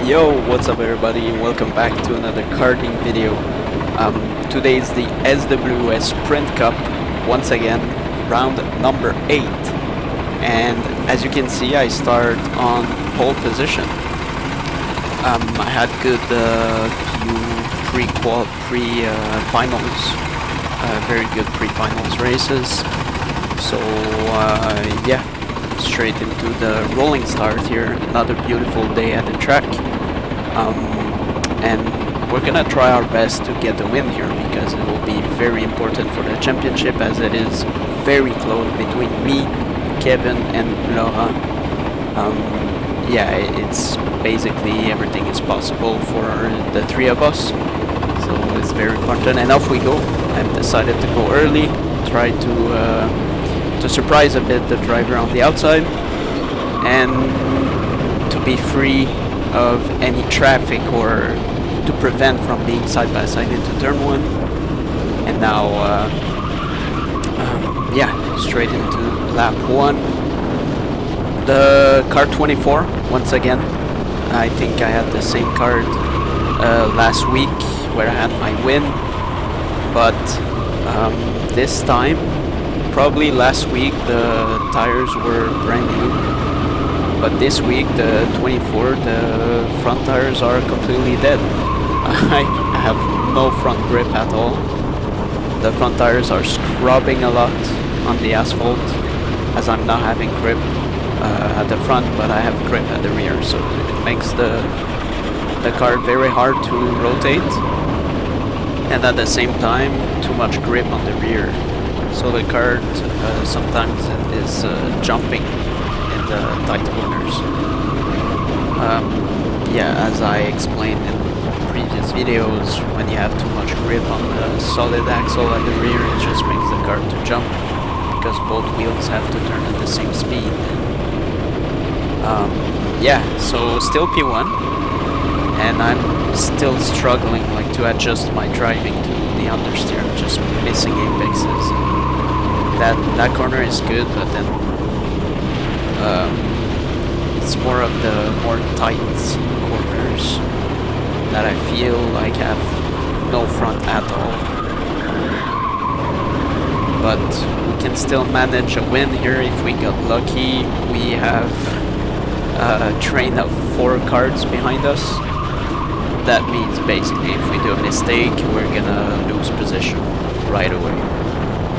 Yo, what's up everybody? Welcome back to another karting video. Today is the SWS Sprint Cup, once again, round number 8. And as you can see, I start on pole position. I had good few pre-finals, very good pre-finals races. So yeah, straight into the rolling start here. Another beautiful day at the track. And we're gonna try our best to get the win here, because it will be very important for the championship, as it is very close between me, Kevin and Laura. Yeah, it's basically everything is possible for the three of us, so it's very important. And off we go. I've decided to go early, try to surprise a bit the driver on the outside, and to be free of any traffic, or to prevent from being side by side into turn 1. And now yeah, straight into lap 1. The car 24, once again. I think I had the same card last week where I had my win, but this time, probably last week the tires were brand new, but this week the 24, the front tires are completely dead. I have no front grip at all. The front tires are scrubbing a lot on the asphalt, as I'm not having grip at the front, but I have grip at the rear, so it makes the car very hard to rotate, and at the same time too much grip on the rear, so the car sometimes is jumping in the tight corners. Yeah, as I explained in previous videos, when you have too much grip on the solid axle at the rear, it just makes the car to jump, because both wheels have to turn at the same speed. Yeah, so still P1, and I'm still struggling to adjust my driving to the understeer, just missing apexes. That corner is good, but then it's more of the more tight corners that I feel like have no front at all. But we can still manage a win here if we got lucky. We have a train of 4 cars behind us. That means basically if we do a mistake, we're gonna lose position right away.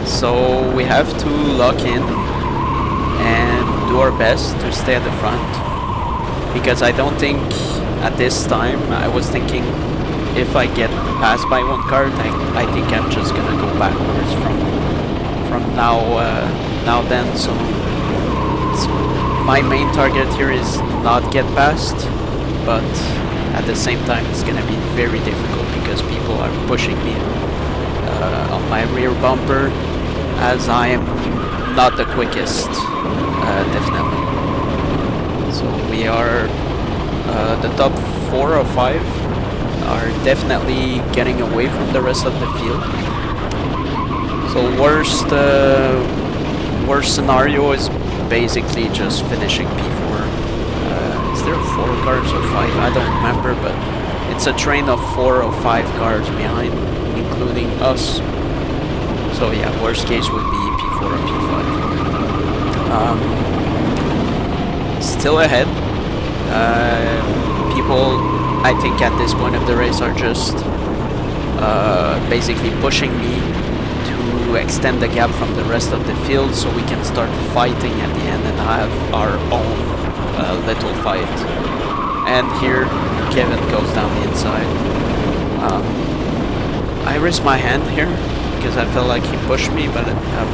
So we have to lock in and do our best to stay at the front, because I don't think at this time, I was thinking if I get passed by one car, I think I'm just gonna go backwards from now then. So my main target here is not get past, but at the same time it's gonna be very difficult, because people are pushing me on my rear bumper, as I am not the quickest, definitely. So we are the top 4 or 5 are definitely getting away from the rest of the field. So worst scenario is basically just finishing P4. Is there 4 cars or 5? I don't remember, but it's a train of 4 or 5 cars behind, including us. So yeah, worst case would be P4 or P5. Still ahead. People, I think at this point of the race, are just basically pushing me to extend the gap from the rest of the field, so we can start fighting at the end and have our own little fight. And here Kevin goes down the inside. I raised my hand here because I felt like he pushed me, but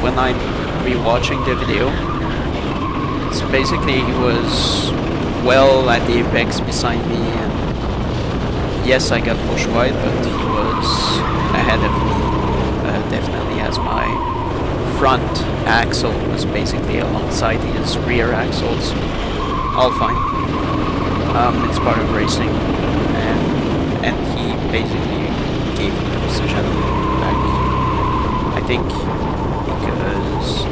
when I'm rewatching the video, it's basically he was well at the apex beside me, and yes, I got pushed wide, but he was ahead of me, definitely, as my front axle was basically alongside his rear axles. All fine. It's part of racing, and he basically gave me the position back, I think, because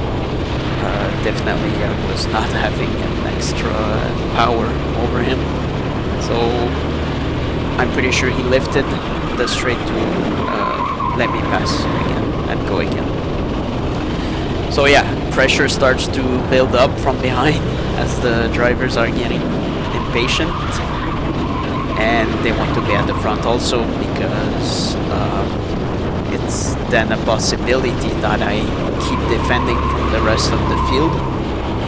definitely I was not having an extra power over him. So I'm pretty sure he lifted the straight to let me pass again and go again. So yeah, pressure starts to build up from behind as the drivers are getting impatient, and they want to be at the front also, because it's then a possibility that I keep defending from the rest of the field.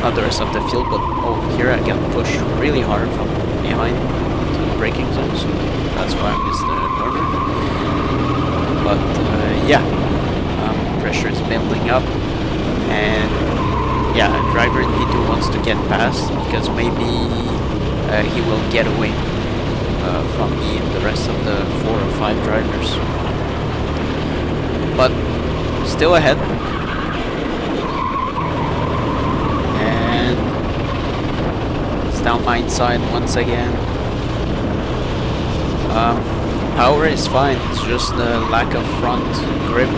Not the rest of the field, but oh, here I got pushed really hard from behind into the braking zone, so that's why I missed the corner. But yeah, pressure is building up, and yeah, driver in P2 wants to get past because maybe he will get away from me and the rest of the 4 or 5 drivers. But still ahead. And it's down my inside once again. Power is fine, it's just the lack of front grip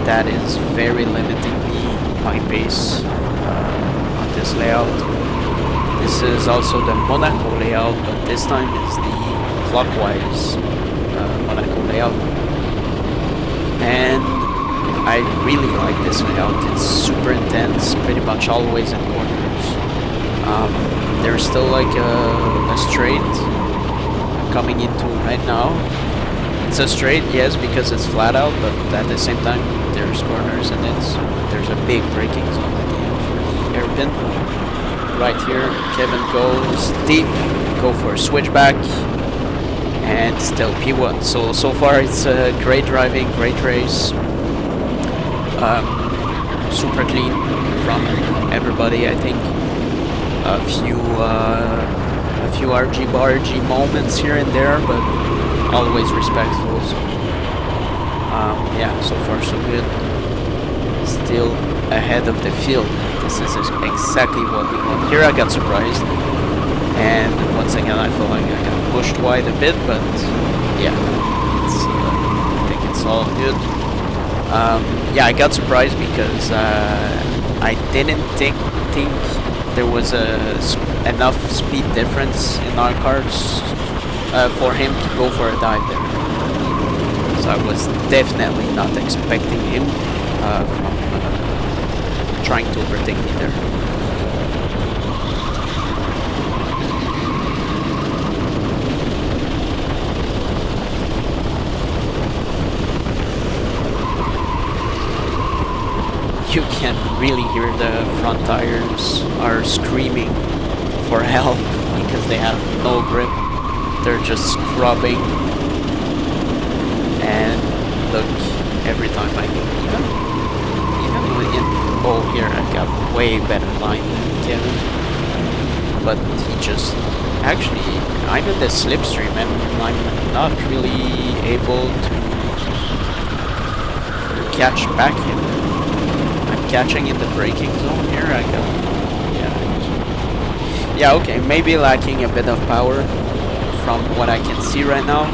that is very limiting me, my pace on this layout. This is also the Monaco layout, but this time is the clockwise Monaco layout. And I really like this layout. It's super intense, pretty much always in corners. There's still like a straight coming into right now. It's a straight, yes, because it's flat out, but at the same time there's corners, and there's a big braking zone at the end for the hairpin. Right here, Kevin goes deep, go for a switchback, and still P1. So far it's great driving, great race, super clean from everybody. I think a few RG moments here and there, but always respectful. So yeah, so far so good. Still ahead of the field. This is exactly what we want. Here I got surprised, and once again I feel like I got pushed wide a bit, but yeah, it's, I think it's all good. Yeah, I got surprised because I didn't think there was enough speed difference in our cars for him to go for a dive there. So I was definitely not expecting him from trying to overtake me there. You can really hear the front tires are screaming for help because they have no grip. They're just scrubbing, and look, every time I even in, oh, here I got way better line than Kevin, but he just, actually, I'm in the slipstream and I'm not really able to catch back him. I'm catching in the braking zone here. I got, yeah, okay, maybe lacking a bit of power from what I can see right now,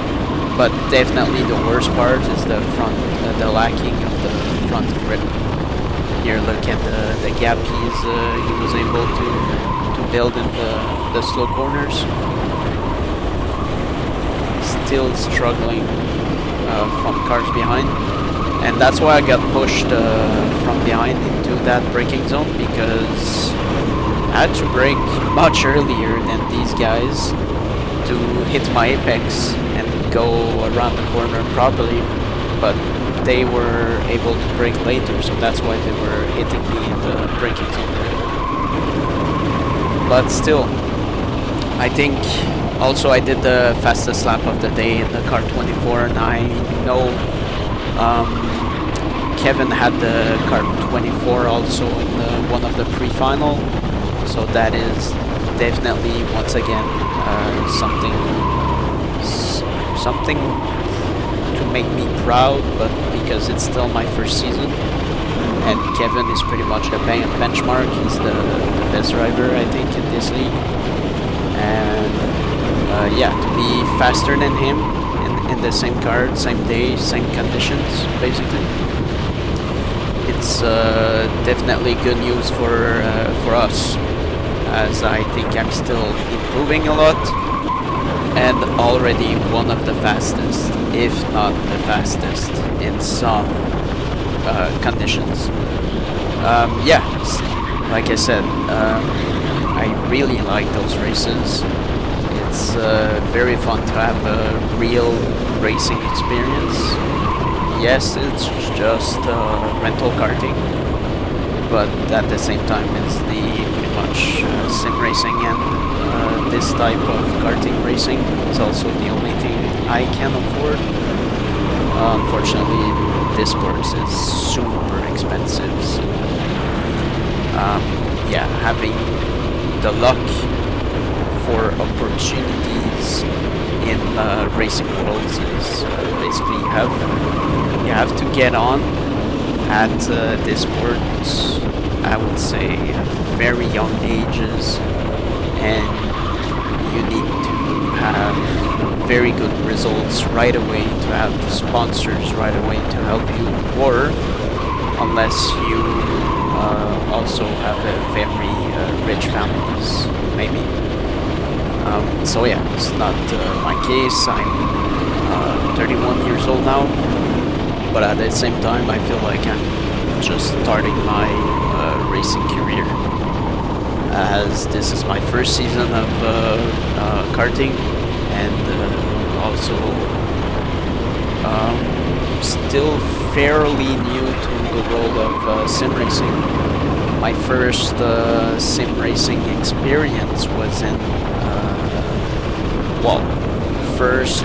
but definitely the worst part is the front, the lacking of the front grip. Here, look at the gap he was able to build in the slow corners. Still struggling from cars behind, and that's why I got pushed from behind into that braking zone, because I had to brake much earlier than these guys to hit my apex and go around the corner properly, but they were able to brake later, so that's why they were hitting me in the braking zone. But still, I think also I did the fastest lap of the day in the car 24, and I know Kevin had the car 24 also in one of the pre-final, so that is definitely once again something to make me proud, but because it's still my first season, and Kevin is pretty much the benchmark. He's the best driver, I think, in this league, and yeah, to be faster than him in the same car, same day, same conditions, basically, it's definitely good news for us, as I think I'm still improving a lot. and already one of the fastest, if not the fastest, in some conditions. Yeah, like I said, I really like those races. It's very fun to have a real racing experience. Yes, it's just rental karting, but at the same time it's the pretty much sim racing, and this type of karting racing is also the only thing I can afford. Unfortunately, this sport is super expensive, so yeah, having the luck for opportunities in racing worlds is basically you have to get on at this sport, I would say, very young ages, and you need to have very good results right away, to have sponsors right away to help you, or unless you also have a very rich families, maybe. So yeah, it's not my case. I'm 31 years old now, but at the same time I feel like I'm just starting my racing career, as this is my first season of karting, and also still fairly new to the world of sim racing. My first sim racing experience was in first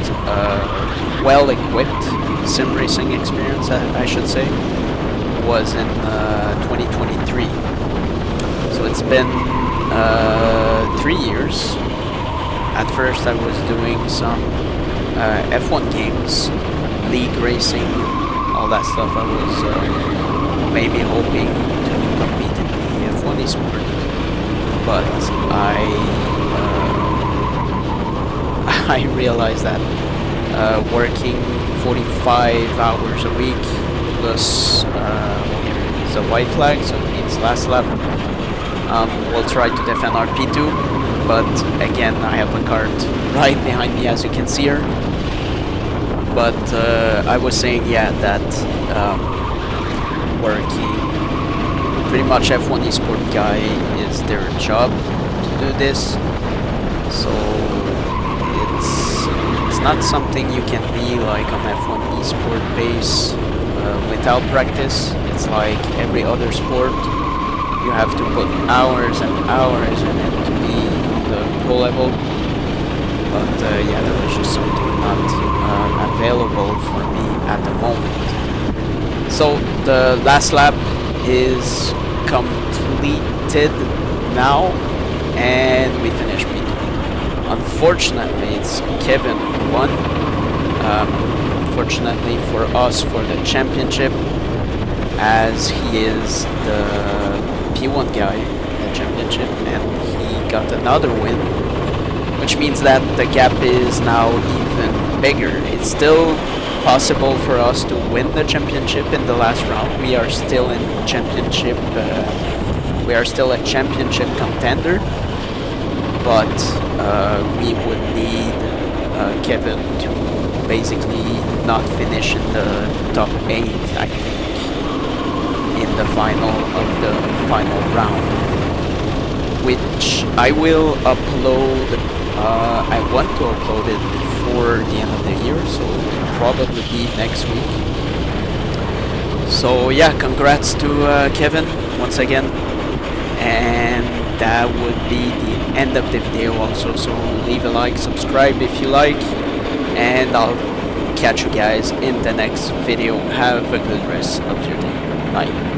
well-equipped sim racing experience, I should say, was in 2023. So it's been 3 years. At first I was doing some F1 games, league racing, all that stuff. I was maybe hoping to compete in the F1 esport, but I realized that working 45 hours a week plus here is a white flag, so it means last lap. We'll try to defend our P2, but again I have a cart right behind me, as you can see here. But I was saying, yeah, that working pretty much F1 esport guy is their job to do this, so it's not something you can be like on F1 esport base without practice. It's like every other sport. You have to put hours and hours in it to be on the pro level. But yeah, that was just something not available for me at the moment. So the last lap is completed now, and we finished P2. Unfortunately, it's Kevin who won. Fortunately for us, for the championship, as he is the P1 guy in the championship, and he got another win, which means that the gap is now even bigger. It's still possible for us to win the championship in the last round. We are still in championship. We are still a championship contender, but we would need Kevin to basically not finish in the top 8, I think, in the final of the final round, which I will upload. I want to upload it before the end of the year, so it'll probably be next week. So yeah, congrats to Kevin once again, and that would be the end of the video also. So leave a like, subscribe if you like, and I'll catch you guys in the next video. Have a good rest of your day. Bye.